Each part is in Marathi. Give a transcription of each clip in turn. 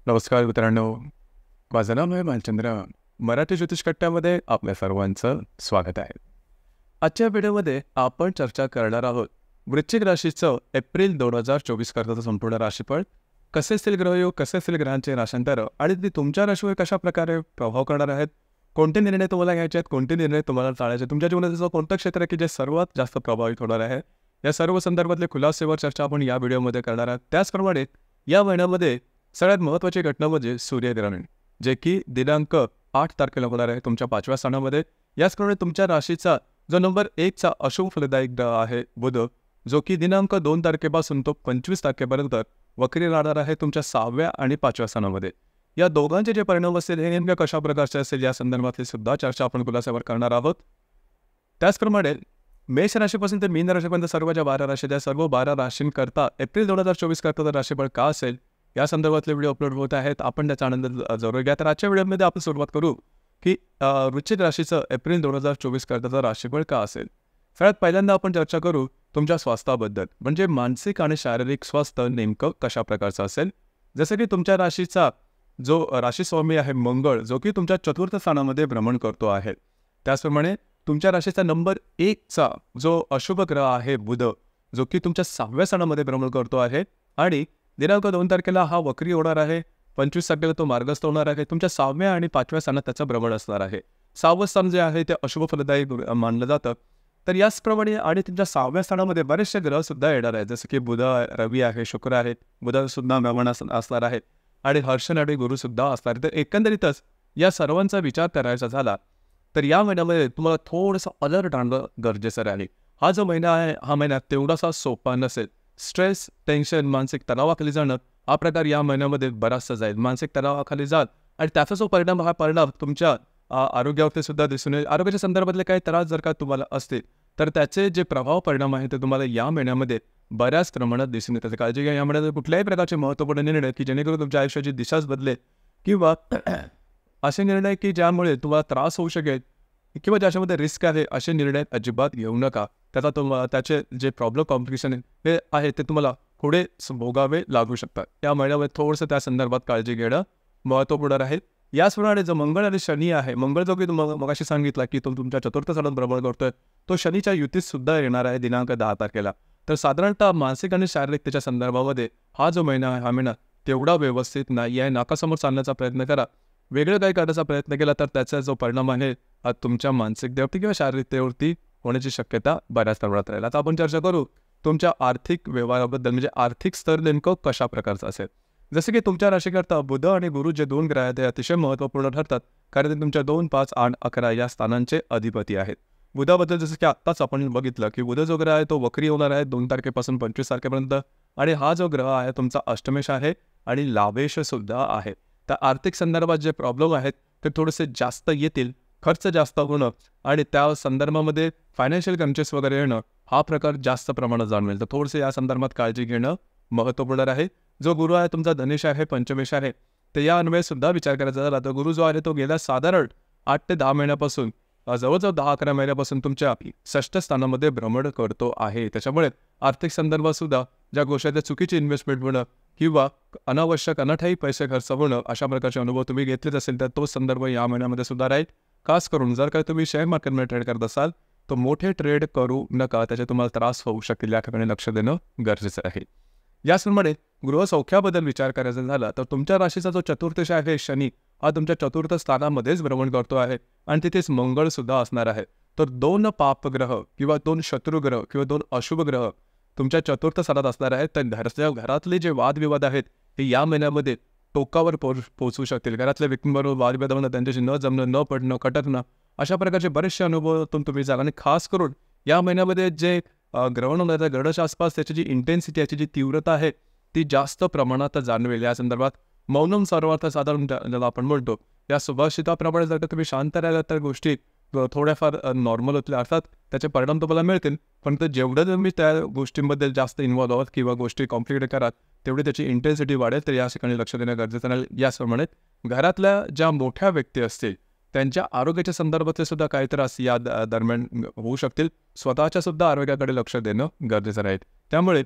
नमस्कार मित्रांनो, माझं नाव आहे भालचंद्र. मराठी ज्योतिष कट्ट्यामध्ये आपल्या सर्वांचं स्वागत आहे. आजच्या व्हिडिओमध्ये आपण चर्चा करणार आहोत वृश्चिक राशीचं एप्रिल 2024 करताचं संपूर्ण राशीफळ. कसे असतील ग्रहयोग, कसे असतील ग्रहांचे राशांतर आणि ते तुमच्या राशीवर कशा प्रकारे प्रभाव करणार आहेत, कोणते निर्णय तुम्हाला घ्यायचे आहेत, कोणते निर्णय तुम्हाला टाळायचे, तुमच्या जीवनात असं कोणतं क्षेत्र आहे की जे सर्वात जास्त प्रभावित होणार आहे, या सर्व संदर्भातले खुलासेवर चर्चा आपण या व्हिडिओमध्ये करणार आहोत. त्याचप्रमाणे या महिन्यामध्ये सगळ्यात महत्त्वाची घटना म्हणजे सूर्यग्रहण, जे की दिनांक 8 तारखेला होणार आहे तुमच्या 5व्या स्थानामध्ये. याचप्रमाणे तुमच्या राशीचा जो नंबर 1चा अशुभ फलदायक ग्रह आहे बुध, जो की दिनांक 2 तारखेपासून तो 25 तारखेपर्यंत वक्री राहणार आहे तुमच्या 6व्या आणि 5व्या स्थानामध्ये. या दोघांचे जे परिणाम असतील हे नेमक्या कशा प्रकारचे असेल या संदर्भातली सुद्धा चर्चा आपण खुलासावर करणार आहोत. त्याचप्रमाणे मेष राशीपासून तर मीन राशीपर्यंत सर्व ज्या 12 राशी, त्या सर्व 12 राशींकरता एप्रिल 2024 करता राशीफळ का असेल या संदर्भातले व्हिडिओ अपलोड होत आहेत. आपण त्याचा आनंद जरूर घ्या. तर आजच्या व्हिडिओमध्ये आपण सुरुवात करू की वृश्चिक राशीचं एप्रिल 2024 करताचं राशीफळ का असेल. सगळ्यात पहिल्यांदा आपण चर्चा करू तुमच्या स्वास्थ्याबद्दल, म्हणजे मानसिक आणि शारीरिक स्वास्थ्य नेमकं कशा प्रकारचं असेल. जसं की तुमच्या राशीचा जो राशीस्वामी आहे मंगळ, जो की तुमच्या 4र्थ स्थानामध्ये भ्रमण करतो आहे. त्याचप्रमाणे तुमच्या राशीचा नंबर 1चा जो अशुभ ग्रह आहे बुध, जो की तुमच्या 6व्या स्थानामध्ये भ्रमण करतो आहे आणि दिनांक 2 तारखेला हा वक्री होणार आहे. 25 तारखेला तो मार्गस्थ होणार आहे. तुमच्या 6व्या आणि 5व्या स्थानात त्याचं भ्रमण असणार आहे. 6वं स्थान जे आहे ते अशुभ फलदायी मानलं जातं. तर याचप्रमाणे आणि तुमच्या 6व्या स्थानामध्ये बरेचसे ग्रह सुद्धा येणार आहेत, जसं की बुध, रवी आहे, शुक्र आहे, बुध सुद्धा भ्रमण असणार आहे आणि हर्षण आणि गुरु सुद्धा असणार आहे. तर एकंदरीतच या सर्वांचा विचार करायचा झाला तर या महिन्यामध्ये तुम्हाला थोडंसं अलर्ट आणणं गरजेचं राहील. हा जो महिना आहे हा महिना तेवढासा सोपा नसेल. स्ट्रेस, टेन्शन, मानसिक तणावाखाली जाणं हा प्रकार या महिन्यामध्ये बराचसा जाईल. मानसिक तणावाखाली जाल आणि त्याचा जो परिणाम तुमच्या आरोग्यावरती सुद्धा दिसून येईल. आरोग्याच्या संदर्भातले काही त्रास जर का तुम्हाला असतील तर त्याचे जे परिणाम आहे ते तुम्हाला या महिन्यामध्ये बऱ्याच प्रमाणात दिसून येतात. काळजी घ्या. या महिन्यात कुठल्याही प्रकारचे महत्त्वपूर्ण निर्णय की जेणेकरून तुमच्या आयुष्याची दिशाच बदलेल किंवा असे निर्णय की ज्यामुळे तुम्हाला त्रास होऊ शकेल किंवा ज्याच्यामध्ये रिस्क आहे असे निर्णय अजिबात घेऊ नका. त्याचे जे प्रॉब्लेम कॉम्प्लिकेशन हे आहे ते तुम्हाला पुढे भोगावे लागू शकतात. या महिन्यामध्ये थोडंसं त्या संदर्भात काळजी घेणं महत्त्वपूर्ण राहील. याचप्रमाणे जो मंगळ आणि शनी आहे, मंगळ जो की तुम्हाला मगाशी सांगितला की तो तुमच्या 4र्थ स्थानात भ्रमण करतोय, तो शनीच्या युतीत सुद्धा येणार आहे दिनांक 10 तारखेला. तर साधारणतः मानसिक आणि शारीरिकतेच्या संदर्भामध्ये हा जो महिना आहे हा महिना तेवढा व्यवस्थित नाही आहे. नाकासमोर चालण्याचा प्रयत्न करा. वेगळं काही करण्याचा प्रयत्न केला तर त्याचा जो परिणाम आहे तुमच्या मानसिकतेवरती किंवा शारीरिकतेवरती होण्याची शक्यता बऱ्याच प्रमाणात राहील. आता आपण चर्चा करू तुमच्या आर्थिक व्यवहाराबद्दल, म्हणजे आर्थिक स्तर नेमकं कशा प्रकारचं असेल. जसे की तुमच्या राशीकरता बुध आणि गुरु जे 2 ग्रह आहेत ते अतिशय महत्त्वपूर्ण ठरतात, कारण ते तुमच्या 2, 5, 8, 11 या स्थानांचे अधिपती आहेत. बुधाबद्दल जसं की आत्ताच आपण बघितलं की बुध जो ग्रह आहे तो वक्री होणार आहे 2 तारखेपासून 25 तारखेपर्यंत आणि हा जो ग्रह आहे तुमचा अष्टमेश आहे आणि लाभेश सुद्धा आहे. तर आर्थिक संदर्भात जे प्रॉब्लेम आहेत ते थोडेसे जास्त येतील. खर्च जास्त होणं आणि त्या संदर्भामध्ये फायनान्शियल कन्शियस वगैरे येणं हा प्रकार जास्त प्रमाणात जाणवेल. तर थोडंसं या संदर्भात काळजी घेणं महत्त्वपूर्ण आहे. जो गुरु आहे तुमचा धनेश आहे, पंचमेश आहे, तर या अन्वये सुद्धा विचार करायचा झाला तर गुरु जो आहे तो गेल्या साधारण 8 ते 10 महिन्यापासून जवळजवळ 10-11 महिन्यापासून तुमच्या 6ष्ठ स्थानामध्ये भ्रमण करतो आहे. त्याच्यामुळे आर्थिक संदर्भात सुद्धा ज्या गोष्टी चुकीची इन्व्हेस्टमेंट होणं किंवा अनावश्यक अनाठाई पैसे खर्च होणं अशा प्रकारचे अनुभव तुम्ही घेतलेच असेल तर तो संदर्भ या महिन्यामध्ये सुद्धा राहील. खास करून जर का तुम्ही शेअर मार्केटमध्ये ट्रेड करत असाल तर मोठे ट्रेड करू नका, त्याचे तुम्हाला त्रास होऊ शकेल. या ठिकाणी लक्ष देणं गरजेचं आहे. याचप्रमाणे गृहसौख्याबद्दल विचार करायचा झाला तर तुमच्या राशीचा जो 4र्थश आहे शनी हा तुमच्या 4र्थ स्थानामध्येच भ्रमण करतो आहे आणि तिथेच मंगळ सुद्धा असणार आहे. तर 2 पापग्रह किंवा 2 शत्रुग्रह किंवा 2 अशुभ ग्रह तुमच्या 4र्थ स्थानात असणार आहेत. तर घरातले जे वादविवाद आहेत हे या महिन्यामध्ये टोकावर पोहोचू शकतील. घरातल्या व्यक्तींबरोबर वादविवाद होणं, त्यांच्याशी न जमणं, न पडणं, खटकणं अशा प्रकारचे बरेचसे अनुभवातून तुम्ही जाल. आणि खास करून या महिन्यामध्ये जे ग्रहण होणार आहे ग्रहणाच्या आसपास त्याची जी इंटेन्सिटी, याची जी तीव्रता आहे ती जास्त प्रमाणात जाणवेल. या संदर्भात मौनम सर्वार्थ साधारण ज्याला आपण म्हणतो या सुभाषिताप्रमाणे जर का तुम्ही शांत राहिला तर गोष्टी थोड्याफार नॉर्मल होतील. अर्थात त्याचे परिणाम तुम्हाला मिळतील, पण जेवढं तुम्ही त्या गोष्टींबद्दल जास्त इन्व्हॉल्व आहात किंवा गोष्टी कॉम्प्लिकेट कराल तेवढी त्याची इंटेन्सिटी वाढेल. तर या ठिकाणी लक्ष देणं गरजेचं राहील. याचप्रमाणे घरातल्या ज्या मोठ्या व्यक्ती असतील त्यांच्या आरोग्याच्या संदर्भातले सुद्धा काही त्रास या दरम्यान होऊ शकतील. स्वतःच्या सुद्धा आरोग्याकडे लक्ष देणं गरजेचं राहील. त्यामुळे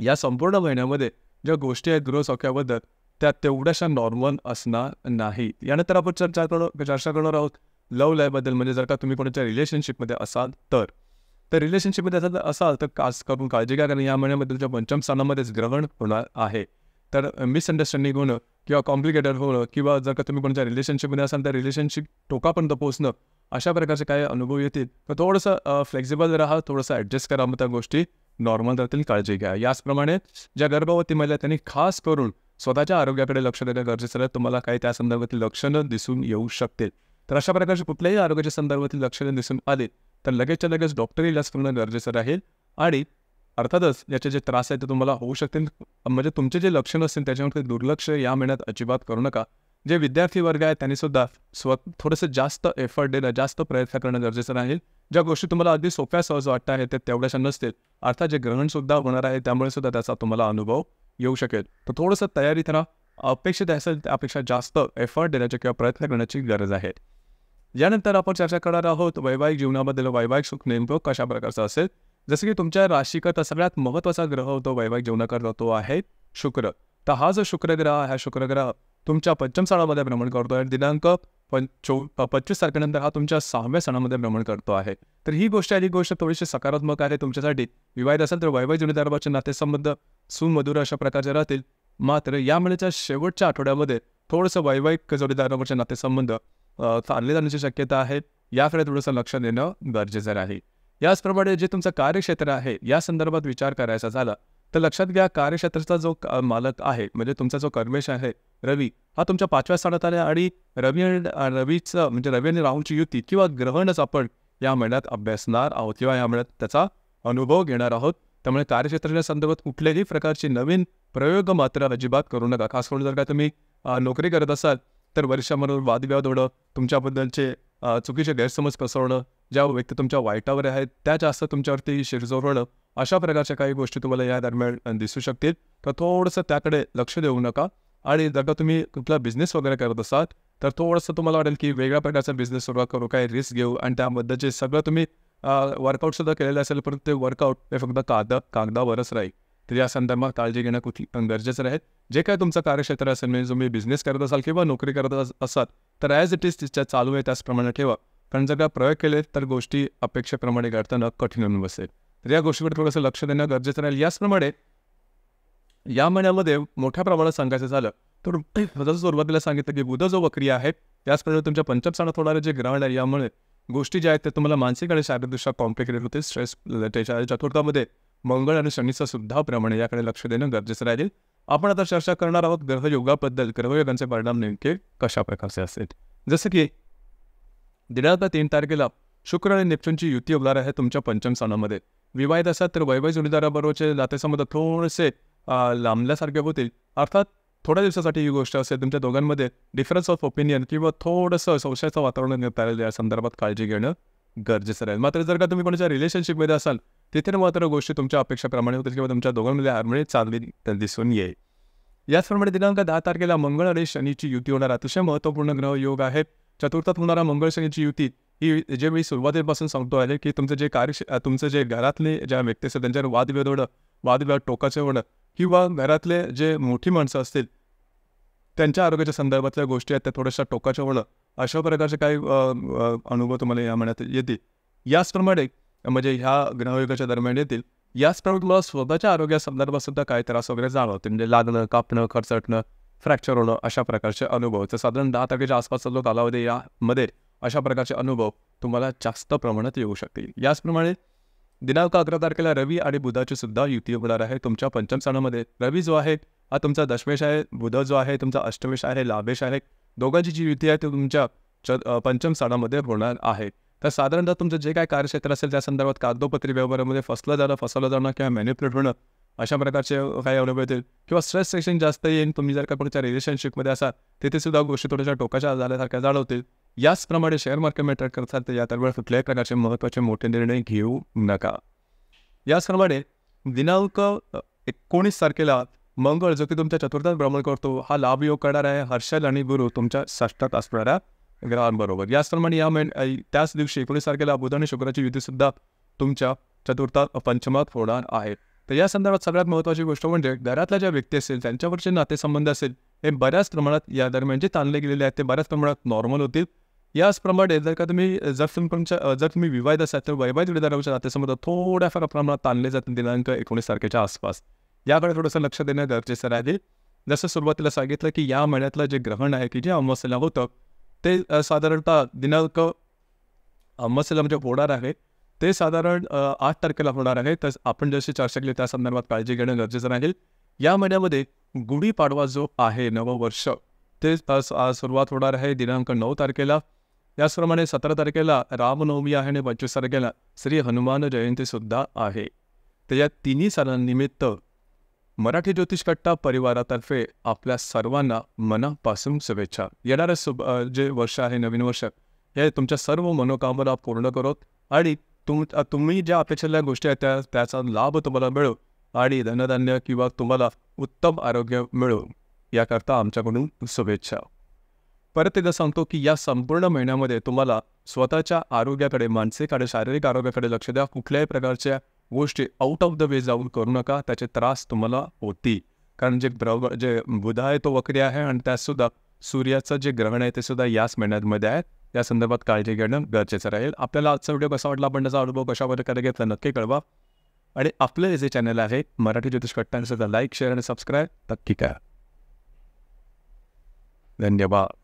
या संपूर्ण महिन्यामध्ये ज्या गोष्टी आहेत गृहसौख्याबद्दल त्या तेवढ्याशा नॉर्मल असणार नाही. यानंतर आपण चर्चा करणार आहोत लव्ह लाईफबद्दल. म्हणजे जर का तुम्ही कोणाच्या रिलेशनशिपमध्ये असाल तर रिलेशनशिपमध्ये असाल तर खास करून काळजी घ्या, कारण या महिन्यामध्ये तुमच्या पंचम स्थानामध्येच ग्रहण होणार आहे. तर मिसअंडरस्टँडिंग होणं किंवा कॉम्प्लिकेटेड होणं किंवा जर का तुम्ही कोणाच्या रिलेशनशिपमध्ये असाल तर रिलेशनशिप टोकापर्यंत पोहोचणं, अशा प्रकारचे काही अनुभव येतील. तर थोडंसं फ्लेक्झिबल राहा, थोडंसं ॲडजस्ट करा, मग त्या गोष्टी नॉर्मल राहतील. काळजी घ्या. याचप्रमाणे ज्या गर्भवती महिला त्यांनी खास करून स्वतःच्या आरोग्याकडे लक्ष देणं गरजेचं आहे. तुम्हाला काही त्या संदर्भातील लक्षणं दिसून येऊ शकतील. तर अशा प्रकारचे कुठल्याही आरोग्याच्या संदर्भातील लक्षणं दिसून आली तर लगेचच्या लगेच डॉक्टरी इलाज करणं गरजेचं राहील. आणि अर्थातच याचे जे त्रास आहेत ते तुम्हाला होऊ शकतील. म्हणजे तुमचे जे लक्षणं असतील त्याच्यावरती दुर्लक्ष या महिन्यात अजिबात करू नका. जे विद्यार्थी वर्ग आहे त्यांनी सुद्धा थोडंसं जास्त एफर्ट देणं, जास्त प्रयत्न करणं गरजेचं राहील. ज्या गोष्टी तुम्हाला अगदी सोप्या सहज वाटत आहेत ते तेवढ्याशा नसतील. अर्थात जे ग्रहणसुद्धा होणार आहे त्यामुळे सुद्धा त्याचा तुम्हाला अनुभव येऊ शकेल. तर थोडंसं तयारीत राहा. अपेक्षित असेल त्यापेक्षा जास्त एफर्ट देण्याची किंवा प्रयत्न करण्याची गरज आहे. यानंतर आपण चर्चा करणार आहोत वैवाहिक जीवनाबद्दल. वैवाहिक सुख नेमकं कशा प्रकारचं असेल. जसं की तुमच्या राशीकरता सगळ्यात महत्त्वाचा ग्रह होतो वैवाहिक जीवनाकरता, तो आहे शुक्र. तर हा जो शुक्रग्रह आहे, हा शुक्रग्रह तुमच्या पंचम स्थानामध्ये भ्रमण करतो आहे. दिनांक 25 तारखेनंतर हा तुमच्या 6व्या स्थानामध्ये भ्रमण करतो आहे. तर ही गोष्ट थोडीशी सकारात्मक आहे तुमच्यासाठी. विवाहित असेल तर वैवाहिक जीवनाचे नातेसंबंध सुमधुर अशा प्रकारचे राहतील. मात्र या महिन्याच्या शेवटच्या आठवड्यामध्ये थोडंसं वैवाहिक जोडीदारावरचे नातेसंबंध चालले जाण्याची शक्यता आहे. याकडे थोडंसं लक्ष देणं गरजेचं आहे. याचप्रमाणे जे तुमचं कार्यक्षेत्र आहे या संदर्भात विचार करायचा झाला तर लक्षात घ्या, कार्यक्षेत्राचा जो मालक आहे म्हणजे तुमचा जो कर्मेश आहे रवी, हा तुमच्या 5व्या स्थानात आला. आणि रवी आणि राहूची युती किंवा ग्रहणच आपण या महिन्यात अभ्यासणार आहोत किंवा या महिन्यात त्याचा अनुभव घेणार आहोत. त्यामुळे कार्यक्षेत्राच्या संदर्भात कुठल्याही प्रकारची नवीन प्रयोग मात्र अजिबात करू नका. खास करून जर का तुम्ही नोकरी करत असाल तर वरिष्ठांबरोबर वादविवाद होणं, तुमच्याबद्दलचे चुकीचे गैरसमज पसरवणं, ज्या व्यक्ती तुमच्या वाईटावर आहेत त्या जास्त तुमच्यावरती शिरजोर होणं, अशा प्रकारच्या काही गोष्टी तुम्हाला या दरम्यान दिसू शकतील. तर थोडंसं त्याकडे लक्ष देऊ नका. आणि जर का तुम्ही कुठला बिझनेस वगैरे करत असाल तर थोडंसं तुम्हाला वाटेल की वेगळ्या प्रकारचा बिझनेस सुरुवात करू, काही रिस्क घेऊ आणि त्याबद्दलचे सगळं तुम्ही वर्कआउटसुद्धा केलेलं असेल परंतु ते वर्कआउट हे फक्त कागदावरच राहील. तर या संदर्भात काळजी घेणं गरजेचं राहील. जे काय तुमचं कार्यक्षेत्र असेल, म्हणजे तुम्ही बिझनेस करत असाल किंवा नोकरी करत असाल तर ॲज इट इज तिच्या चालू आहे त्याचप्रमाणे ठेवा. कारण जर का प्रयोग केले तर गोष्टी अपेक्षेप्रमाणे घडताना कठीण होऊन बसेल. तर या गोष्टीकडे थोडंसं लक्ष देणं गरजेचं राहील. याचप्रमाणे या महिन्यामध्ये मोठ्या प्रमाणात सांगायचं झालं तर जसं सुरुवातीला सांगितलं की बुध जो वक्री आहे त्याचप्रमाणे तुमच्या पंचम स्थानात होणारे जे ग्रहण आहे यामुळे गोष्टी ज्या आहेत ते तुम्हाला मानसिक आणि शारीरिकदृष्ट्या कॉम्प्लिकेटेड होते. स्ट्रेस त्याच्या चतुर्थामध्ये मंगळ आणि शनीचं सुद्धा प्रमाणे याकडे लक्ष देणं गरजेचं राहील. आपण आता चर्चा करणार आहोत ग्रहयोगाबद्दल. ग्रहयोगांचे परिणाम नेमके कशा प्रकारचे असेल. जसं की दिनांक 3 तारखेला शुक्र आणि नेपच्यूनची युती होणार आहे तुमच्या पंचम स्थानामध्ये. विवाहित असतात तर वैवाहिक जोडीदाराबरोबरचे नातेसंबंध थोडेसे लांबल्यासारखे होतील. अर्थात थोड्या दिवसासाठी ही गोष्ट असेल. तुमच्या दोघांमध्ये डिफरन्स ऑफ ओपिनियन किंवा थोडंसं संशयाचं वातावरण निर्माण राहील. या संदर्भात काळजी घेणं गरजेचं राहील. मात्र जर का तुम्ही कोणाच्या रिलेशनशिपमध्ये असाल तिथे मात्र गोष्टी तुमच्या अपेक्षाप्रमाणे होतील किंवा तुमच्या दोघांमध्ये हार्मोनी चांगली दिसून येईल. याचप्रमाणे दिनांक 10 तारखेला मंगळ आणि शनीची युती होणार अतिशय महत्त्वपूर्ण ग्रहयोग आहे. चतुर्थात होणारा मंगळ शनीची युती ही जे मी सुरुवातीपासून सांगतो आहे की तुमचं जे तुमचं जे घरातले ज्या व्यक्ती असतात त्यांच्यावर वादविवाद टोकाचे होणं किंवा घरातले जे मोठी माणसं असतील त्यांच्या आरोग्याच्या संदर्भातल्या गोष्टी आहेत त्या थोड्याशा टोकाच्या होणं, अशा प्रकारचे काही अनुभव तुम्हाला या महिन्यात येतील. याचप्रमाणे म्हणजे ह्या ग्रहयोगाच्या दरम्यान येतील. याचप्रमाणे तुम्हाला स्वतःच्या आरोग्यासंदर्भात सुद्धा काही त्रास वगैरे जाणवते. म्हणजे लागणं, कापणं, खरचटणं, फ्रॅक्चर होणं, अशा प्रकारचे अनुभव. तर साधारण 10 तारखेच्या आसपासचा जो कालावधी यामध्ये अशा प्रकारचे अनुभव तुम्हाला जास्त प्रमाणात येऊ शकतील. याचप्रमाणे दिनांक 11 तारखेला रवी आणि बुधाची सुद्धा युती होणार आहे तुमच्या पंचम स्थानामध्ये. रवी जो आहे हा तुमचा दशमेश आहे, बुध जो आहे तुमचा अष्टमेश आहे, लाभेश आहे. दोघांची जी युती आहे ती तुमच्या पंचम स्थानामध्ये होणार आहे. तर साधारणतः तुमचं जे काय कार्यक्षेत्र असेल त्या संदर्भात कागदोपत्री व्यवहारामध्ये फसवलं जाणं किंवा मॅनिप्युलेट होणं, अशा प्रकारचे काही अनुभव येतील. किंवा स्ट्रेस सेक्शन जास्त येईल. तुम्ही जर का कोणत्या रिलेशनशिपमध्ये असाल तिथे सुद्धा गोष्टी थोड्याशा टोकाच्या झाल्यासारख्या जाणवतील. याचप्रमाणे शेअर मार्केटमध्ये ट्रेड करतात तर या दरम्यान कुठल्याही प्रकारचे महत्त्वाचे मोठे निर्णय घेऊ नका. याचप्रमाणे दिनांक 19 तारखेला मंगळ जो की तुमच्या चतुर्थात भ्रमण करतो हा लाभयोग करणार आहे हर्षल आणि गुरु तुमच्या षष्ठात असणाऱ्या ग्रहांबरोबर. याचप्रमाणे त्याच दिवशी 19 तारखेला बुध आणि शुक्राची युतीसुद्धा तुमच्या चतुर्थात पंचमात होणार आहे. तर या संदर्भात सगळ्यात महत्त्वाची गोष्ट म्हणजे घरातल्या ज्या व्यक्ती असतील त्यांच्यावरचे नातेसंबंध असेल हे बऱ्याच प्रमाणात या दरम्यान जे ताणले गेलेले आहेत ते बऱ्याच प्रमाणात नॉर्मल होतील. याचप्रमाणे जर तुम्ही विवाहित असाल तर वैवाहिक जोडीदाराच्या नातेसंबंध थोड्याफार प्रमाणात ताणले जातील दिनांक 19 तारखेच्या आसपास. याकडे थोडंसं लक्ष देणं गरजेचं राहील. जसं सुरुवातीला सांगितलं की या महिन्यातलं जे ग्रहण आहे की जे अमावास्येला होतं ते साधारणतः दिनांक अमावास्येला म्हणजे होणार आहे ते साधारण 8 तारखेला होणार आहे. तर आपण जशी चर्चा केली त्या संदर्भात काळजी घेणं गरजेचं राहील. या महिन्यामध्ये गुढीपाडवा जो आहे नववर्ष ते सुरुवात होणार आहे दिनांक 9 तारखेला. त्याचप्रमाणे 17 तारखेला रामनवमी आहे आणि 25 तारखेला श्री हनुमान जयंतीसुद्धा आहे. तर या तिन्ही सणांनिमित्त मराठी ज्योतिष कट्टा परिवारातर्फे आपल्या सर्वांना मनापासून शुभेच्छा. येणारं जे वर्ष आहे नवीन वर्ष हे तुमच्या सर्व मनोकामना पूर्ण करोत आणि तुम्ही ज्या अपेक्षेच्या गोष्टी आहेत त्याचा लाभ तुम्हाला मिळो आणि धनधान्य किंवा तुम्हाला उत्तम आरोग्य मिळो याकरता आमच्याकडून शुभेच्छा. परत एकदा सांगतो की या संपूर्ण महिन्यामध्ये तुम्हाला स्वतःच्या आरोग्याकडे, मानसिक आणि शारीरिक आरोग्याकडे लक्ष द्या. कुठल्याही प्रकारच्या गोष्टी आउट ऑफ द वे जाऊन करू नका, त्याचे त्रास तुम्हाला होतील. कारण जे बुध आहे तो वक्री आहे आणि त्यातसुद्धा सूर्याचं जे ग्रहण आहे ते सुद्धा याच महिन्यामध्ये आहे. या संदर्भात काळजी घेणं गरजेचं राहील. आपल्याला आजचा व्हिडिओ कसा वाटला, आपण त्याचा अनुभव कशा प्रकारे घेतला नक्की कळवा. आणि आपलं जे चॅनल आहे मराठी ज्योतिष कट्टा सुद्धा लाईक, शेअर आणि सबस्क्राईब नक्की करा. धन्यवाद.